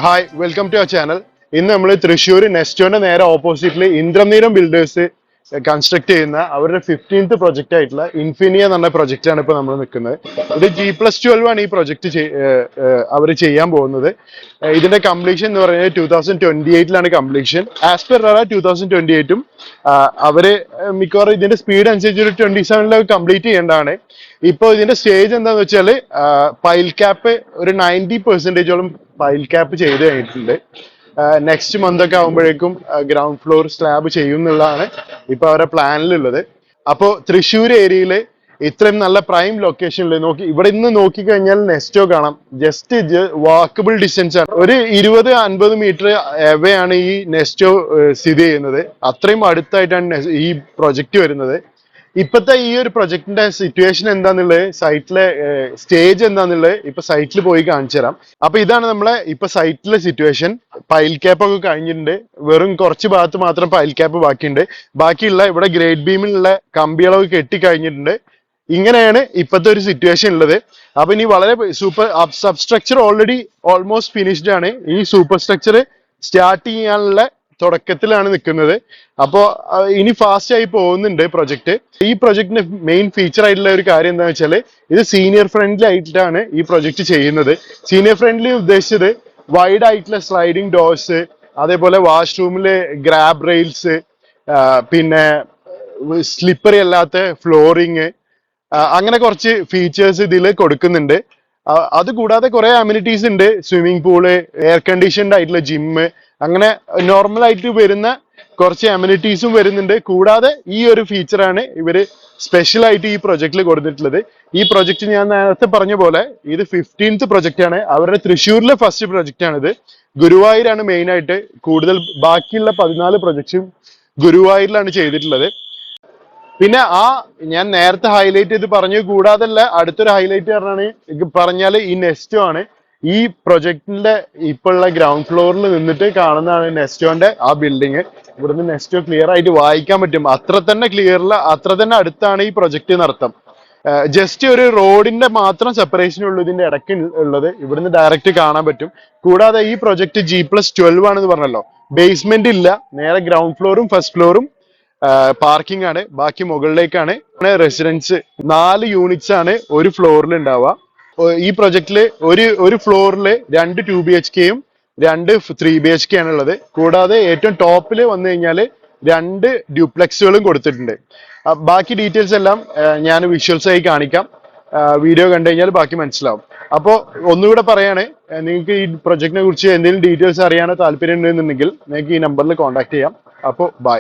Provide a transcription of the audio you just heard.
Hi welcome to our channel. ഇന്ന് നമ്മൾ തൃശ്ശൂർ നെസ്റ്റോന്റെ നേരെ ഓപ്പോസിറ്റില് ഇന്ദ്രനീലം ബിൽഡേഴ്സ് കൺസ്ട്രക്ട് ചെയ്യുന്ന അവരുടെ 15th പ്രൊജക്ട് ആയിട്ടുള്ള ഇൻഫിനിയ എന്ന് പറഞ്ഞ പ്രൊജക്റ്റ് ആണ് ഇപ്പൊ നമ്മൾ നിൽക്കുന്നത്. ഇത് G+12 ആണ് ഈ പ്രൊജക്ട് അവർ ചെയ്യാൻ പോകുന്നത്. ഇതിന്റെ കംപ്ലീഷൻ എന്ന് പറയുന്നത് 2028ലാണ് കംപ്ലീഷൻ. ആസ് പെർ 2028ഉം അവര് മിക്കവാറും ഇതിന്റെ സ്പീഡ് അനുസരിച്ച് ഒരു 27ൽ കംപ്ലീറ്റ് ചെയ്യേണ്ടതാണ്. ഇപ്പൊ ഇതിന്റെ സ്റ്റേജ് എന്താന്ന് വെച്ചാല് പൈൽ ക്യാപ്പ് ഒരു 90%ഓളം പൈൽ ക്യാപ്പ് ചെയ്ത് കഴിഞ്ഞിട്ടുണ്ട്. നെക്സ്റ്റ് മന്ത് ഒക്കെ ആകുമ്പോഴേക്കും ഗ്രൗണ്ട് ഫ്ലോർ സ്ലാബ് ചെയ്യും എന്നുള്ളതാണ് ഇപ്പൊ അവരുടെ പ്ലാനിലുള്ളത്. അപ്പോ തൃശ്ശൂർ ഏരിയയില് ഇത്രയും നല്ല പ്രൈം ലൊക്കേഷനിൽ ഇവിടെ നിന്ന് നോക്കിക്കഴിഞ്ഞാൽ നെസ്റ്റോ കാണാം. ജസ്റ്റ് വാക്കബിൾ ഡിസ്റ്റൻസ് ആണ്. ഒരു 20-50 മീറ്റർ എവേ ആണ് ഈ നെസ്റ്റോ സ്ഥിതി ചെയ്യുന്നത്. അത്രയും അടുത്തായിട്ടാണ് ഈ പ്രൊജക്ട് വരുന്നത്. ഇപ്പത്തെ ഈ ഒരു പ്രൊജക്ടിന്റെ സിറ്റുവേഷൻ എന്താന്നുള്ളത്, സൈറ്റിലെ സ്റ്റേജ് എന്താന്നുള്ളത് ഇപ്പൊ സൈറ്റിൽ പോയി കാണിച്ചു തരാം. അപ്പൊ ഇതാണ് നമ്മളെ ഇപ്പൊ സൈറ്റിലെ സിറ്റുവേഷൻ. പൈൽ ക്യാപ്പ് ഒക്കെ കഴിഞ്ഞിട്ടുണ്ട്. വെറും കുറച്ച് ഭാഗത്ത് മാത്രം പൈൽ ക്യാപ്പ് ബാക്കിയുണ്ട്. ബാക്കിയുള്ള ഇവിടെ ഗ്രേഡ് ബീമിലുള്ള കമ്പികളൊക്കെ കെട്ടി കഴിഞ്ഞിട്ടുണ്ട്. ഇങ്ങനെയാണ് ഇപ്പോഴത്തെ ഒരു സിറ്റുവേഷൻ ഉള്ളത്. അപ്പൊ ഇനി വളരെ സബ്സ്ട്രക്ചർ ഓൾറെഡി ഓൾമോസ്റ്റ് ഫിനിഷ്ഡ് ആണ്. ഈ സൂപ്പർ സ്ട്രക്ചർ സ്റ്റാർട്ട് ചെയ്യാനുള്ള തുടക്കത്തിലാണ് നിൽക്കുന്നത്. അപ്പോ ഇനി ഫാസ്റ്റ് ആയി പോകുന്നുണ്ട് പ്രൊജക്ട്. ഈ പ്രൊജക്ടിന്റെ മെയിൻ ഫീച്ചർ ആയിട്ടുള്ള ഒരു കാര്യം എന്താണെന്ന് വെച്ചാൽ ഇത് സീനിയർ ഫ്രണ്ട്ലി ആയിട്ടാണ് ഈ പ്രൊജക്ട് ചെയ്യുന്നത്. സീനിയർ ഫ്രണ്ട്ലി ഉദ്ദേശിച്ചത് വൈഡ് ആയിട്ടുള്ള സ്ലൈഡിംഗ് ഡോർസ്, അതേപോലെ വാഷ്റൂമില് ഗ്രാബ് റെയിൽസ്, പിന്നെ സ്ലിപ്പറി അല്ലാത്ത ഫ്ലോറിങ്, അങ്ങനെ കുറച്ച് ഫീച്ചേഴ്സ് ഇതിൽ കൊടുക്കുന്നുണ്ട്. അതുകൂടാതെ കുറെ അമ്യൂണിറ്റീസ് ഉണ്ട്. സ്വിമ്മിംഗ് പൂള്, എയർ കണ്ടീഷൻഡ് ആയിട്ടുള്ള ജിമ്മ്, അങ്ങനെ നോർമൽ ആയിട്ട് വരുന്ന കുറച്ച് അമ്യൂണിറ്റീസും വരുന്നുണ്ട്. കൂടാതെ ഈ ഒരു ഫീച്ചറാണ് ഇവര് സ്പെഷ്യൽ ആയിട്ട് ഈ പ്രൊജക്റ്റിൽ കൊടുത്തിട്ടുള്ളത്. ഈ പ്രൊജക്ട് ഞാൻ നേരത്തെ പറഞ്ഞ പോലെ ഇത് 15th പ്രൊജക്റ്റ് ആണ്. അവരുടെ തൃശ്ശൂരിലെ ഫസ്റ്റ് പ്രൊജക്റ്റ് ആണിത്. ഗുരുവായൂരാണ് മെയിൻ ആയിട്ട് കൂടുതൽ. ബാക്കിയുള്ള 14 പ്രൊജക്ട്സും ഗുരുവായൂരിലാണ് ചെയ്തിട്ടുള്ളത്. പിന്നെ ഞാൻ നേരത്തെ ഹൈലൈറ്റ് ചെയ്ത് പറഞ്ഞു. കൂടാതെ അടുത്തൊരു ഹൈലൈറ്റ് പറഞ്ഞാൽ ഈ നെസ്റ്റോ ആണ്. ഈ പ്രൊജക്ടിന്റെ ഇപ്പോഴുള്ള ഗ്രൗണ്ട് ഫ്ലോറിൽ നിന്നിട്ട് കാണുന്നതാണ് നെസ്റ്റോന്റെ ആ ബിൽഡിങ്. ഇവിടുന്ന് നെസ്റ്റോ ക്ലിയർ ആയിട്ട് വായിക്കാൻ പറ്റും. അത്ര തന്നെ അടുത്താണ് ഈ പ്രൊജക്ട് നടത്തം. ജസ്റ്റ് ഒരു റോഡിന്റെ മാത്രം സെപ്പറേഷൻ ഉള്ളൂ ഇതിന്റെ ഇടയ്ക്ക് ഉള്ളത്. ഇവിടുന്ന് ഡയറക്റ്റ് കാണാൻ പറ്റും. കൂടാതെ ഈ പ്രൊജക്ട് G+12 ആണെന്ന് പറഞ്ഞല്ലോ. ബേസ്മെന്റ് ഇല്ല, നേരെ ഗ്രൗണ്ട് ഫ്ലോറും ഫസ്റ്റ് ഫ്ലോറും പാർക്കിംഗ് ആണ്. ബാക്കി മുകളിലേക്കാണ് റെസിഡൻസ്. 4 യൂണിറ്റ്സ് ആണ് ഒരു ഫ്ലോറിൽ ഉണ്ടാവുക. ഈ പ്രൊജക്റ്റില് ഒരു ഫ്ലോറിൽ 2 2BHKയും 2 3BHK ആണുള്ളത്. കൂടാതെ ഏറ്റവും ടോപ്പിൽ വന്നു കഴിഞ്ഞാല് 2 ഡ്യൂപ്ലെക്സുകളും കൊടുത്തിട്ടുണ്ട്. ബാക്കി ഡീറ്റെയിൽസ് എല്ലാം ഞാൻ വിഷ്വൽസ് ആയി കാണിക്കാം. വീഡിയോ കണ്ടു കഴിഞ്ഞാൽ ബാക്കി മനസ്സിലാവും. അപ്പോൾ ഒന്നുകൂടെ പറയാണ്, നിങ്ങൾക്ക് ഈ പ്രൊജക്റ്റിനെ കുറിച്ച് എന്തെങ്കിലും ഡീറ്റെയിൽസ് അറിയാനോ താല്പര്യം ഉണ്ടെന്നുണ്ടെങ്കിൽ നിങ്ങൾക്ക് ഈ നമ്പറിൽ കോൺടാക്ട് ചെയ്യാം. അപ്പോൾ ബൈ.